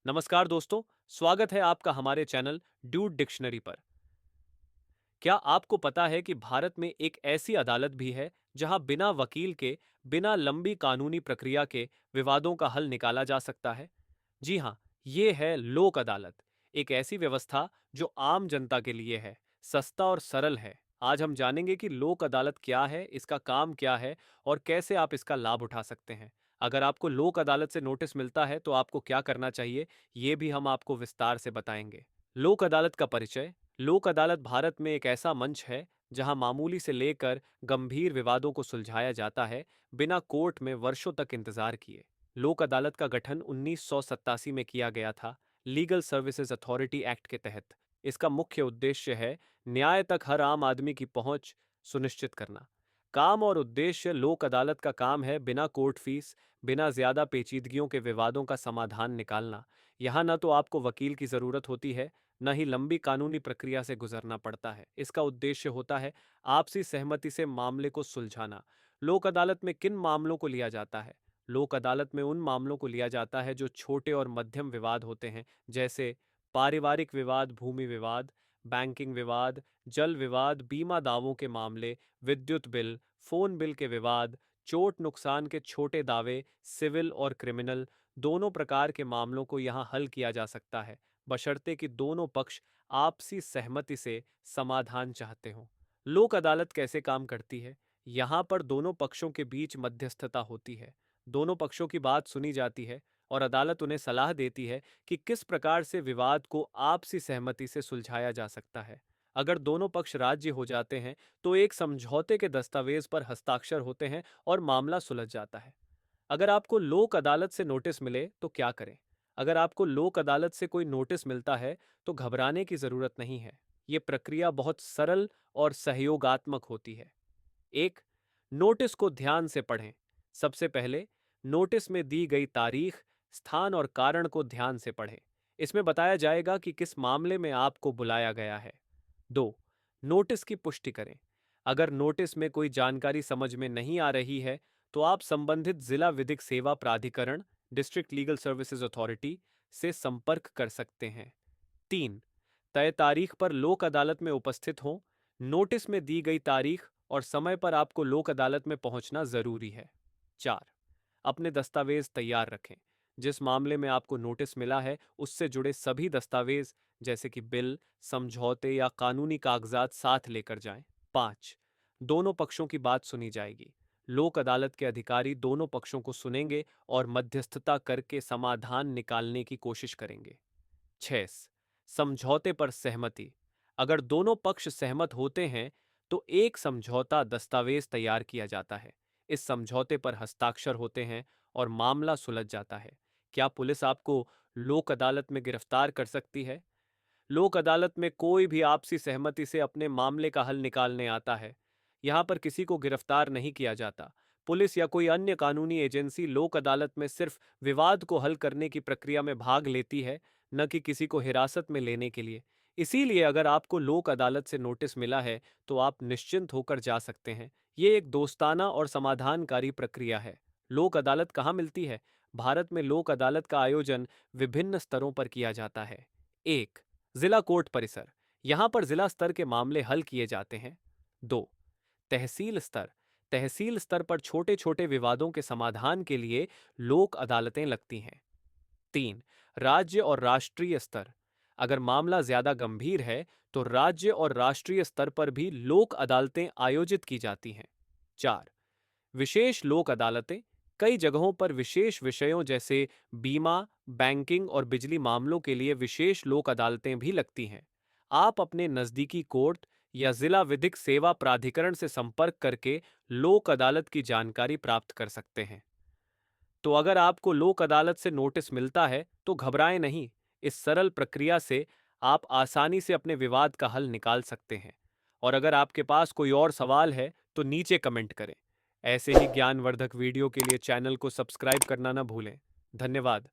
नमस्कार दोस्तों, स्वागत है आपका हमारे चैनल ड्यूड डिक्शनरी पर। क्या आपको पता है कि भारत में एक ऐसी अदालत भी है जहां बिना वकील के, बिना लंबी कानूनी प्रक्रिया के विवादों का हल निकाला जा सकता है? जी हां, ये है लोक अदालत, एक ऐसी व्यवस्था जो आम जनता के लिए है, सस्ता और सरल है। आज हम जानेंगे कि लोक अदालत क्या है, इसका काम क्या है और कैसे आप इसका लाभ उठा सकते हैं। अगर आपको लोक अदालत से नोटिस मिलता है तो आपको क्या करना चाहिए, ये भी हम आपको विस्तार से बताएंगे। लोक अदालत का परिचय। लोक अदालत भारत में एक ऐसा मंच है जहां मामूली से लेकर गंभीर विवादों को सुलझाया जाता है, बिना कोर्ट में वर्षों तक इंतजार किए। लोक अदालत का गठन 1987 में किया गया था, लीगल सर्विसेज अथॉरिटी एक्ट के तहत। इसका मुख्य उद्देश्य है न्याय तक हर आम आदमी की पहुंच सुनिश्चित करना। काम और उद्देश्य। लोक अदालत का काम है बिना कोर्ट फीस, बिना ज्यादा पेचीदगियों के विवादों का समाधान निकालना। यहाँ न तो आपको वकील की जरूरत होती है, न ही लंबी कानूनी प्रक्रिया से गुजरना पड़ता है। इसका उद्देश्य होता है आपसी सहमति से मामले को सुलझाना। लोक अदालत में किन मामलों को लिया जाता है? लोक अदालत में उन मामलों को लिया जाता है जो छोटे और मध्यम विवाद होते हैं, जैसे पारिवारिक विवाद, भूमि विवाद, बैंकिंग विवाद, जल विवाद, बीमा दावों के मामले, विद्युत बिल, फोन बिल के विवाद, चोट नुकसान के छोटे दावे, सिविल और क्रिमिनल। दोनों प्रकार के मामलों को यहाँ हल किया जा सकता है, बशर्ते कि दोनों पक्ष आपसी सहमति से समाधान चाहते हों। लोक अदालत कैसे काम करती है? यहाँ पर दोनों पक्षों के बीच मध्यस्थता होती है। दोनों पक्षों की बात सुनी जाती है और अदालत उन्हें सलाह देती है कि किस प्रकार से विवाद को आपसी सहमति से सुलझाया जा सकता है। अगर दोनों पक्ष राजी हो जाते हैं तो एक समझौते के दस्तावेज पर हस्ताक्षर होते हैं और मामला सुलझ जाता है। अगर आपको लोक अदालत से नोटिस मिले तो क्या करें? अगर आपको लोक अदालत से कोई नोटिस मिलता है तो घबराने की जरूरत नहीं है। ये प्रक्रिया बहुत सरल और सहयोगात्मक होती है। एक, नोटिस को ध्यान से पढ़ें। सबसे पहले, नोटिस में दी गई तारीख, स्थान और कारण को ध्यान से पढ़ें। इसमें बताया जाएगा कि किस मामले में आपको बुलाया गया है। दो, नोटिस की पुष्टि करें। अगर नोटिस में कोई जानकारी समझ में नहीं आ रही है तो आप संबंधित जिला विधिक सेवा प्राधिकरण, डिस्ट्रिक्ट लीगल सर्विसेज अथॉरिटी से संपर्क कर सकते हैं। तीन, तय तारीख पर लोक अदालत में उपस्थित हों। नोटिस में दी गई तारीख और समय पर आपको लोक अदालत में पहुंचना जरूरी है। चार, अपने दस्तावेज तैयार रखें। जिस मामले में आपको नोटिस मिला है उससे जुड़े सभी दस्तावेज, जैसे कि बिल, समझौते या कानूनी कागजात साथ लेकर जाएं। पाँच, दोनों पक्षों की बात सुनी जाएगी। लोक अदालत के अधिकारी दोनों पक्षों को सुनेंगे और मध्यस्थता करके समाधान निकालने की कोशिश करेंगे। 6, समझौते पर सहमति। अगर दोनों पक्ष सहमत होते हैं तो एक समझौता दस्तावेज तैयार किया जाता है। इस समझौते पर हस्ताक्षर होते हैं और मामला सुलझ जाता है। क्या पुलिस आपको लोक अदालत में गिरफ्तार कर सकती है? लोक अदालत में कोई भी आपसी सहमति से अपने मामले का हल निकालने आता है। यहाँ पर किसी को गिरफ्तार नहीं किया जाता। पुलिस या कोई अन्य कानूनी एजेंसी लोक अदालत में सिर्फ विवाद को हल करने की प्रक्रिया में भाग लेती है, न कि किसी को हिरासत में लेने के लिए। इसीलिए अगर आपको लोक अदालत से नोटिस मिला है तो आप निश्चिंत होकर जा सकते हैं। ये एक दोस्ताना और समाधानकारी प्रक्रिया है। लोक अदालत कहाँ मिलती है? भारत में लोक अदालत का आयोजन विभिन्न स्तरों पर किया जाता है। एक, जिला कोर्ट परिसर। यहाँ पर जिला स्तर के मामले हल किए जाते हैं। दो, तहसील स्तर। तहसील स्तर पर छोटे छोटे विवादों के समाधान के लिए लोक अदालतें लगती हैं। तीन, राज्य और राष्ट्रीय स्तर। अगर मामला ज्यादा गंभीर है तो राज्य और राष्ट्रीय स्तर पर भी लोक अदालतें आयोजित की जाती हैं। चार, विशेष लोक अदालतें। कई जगहों पर विशेष विषयों जैसे बीमा, बैंकिंग और बिजली मामलों के लिए विशेष लोक अदालतें भी लगती हैं। आप अपने नजदीकी कोर्ट या जिला विधिक सेवा प्राधिकरण से संपर्क करके लोक अदालत की जानकारी प्राप्त कर सकते हैं। तो अगर आपको लोक अदालत से नोटिस मिलता है तो घबराएं नहीं। इस सरल प्रक्रिया से आप आसानी से अपने विवाद का हल निकाल सकते हैं। और अगर आपके पास कोई और सवाल है तो नीचे कमेंट करें। ऐसे ही ज्ञानवर्धक वीडियो के लिए चैनल को सब्सक्राइब करना ना भूलें। धन्यवाद।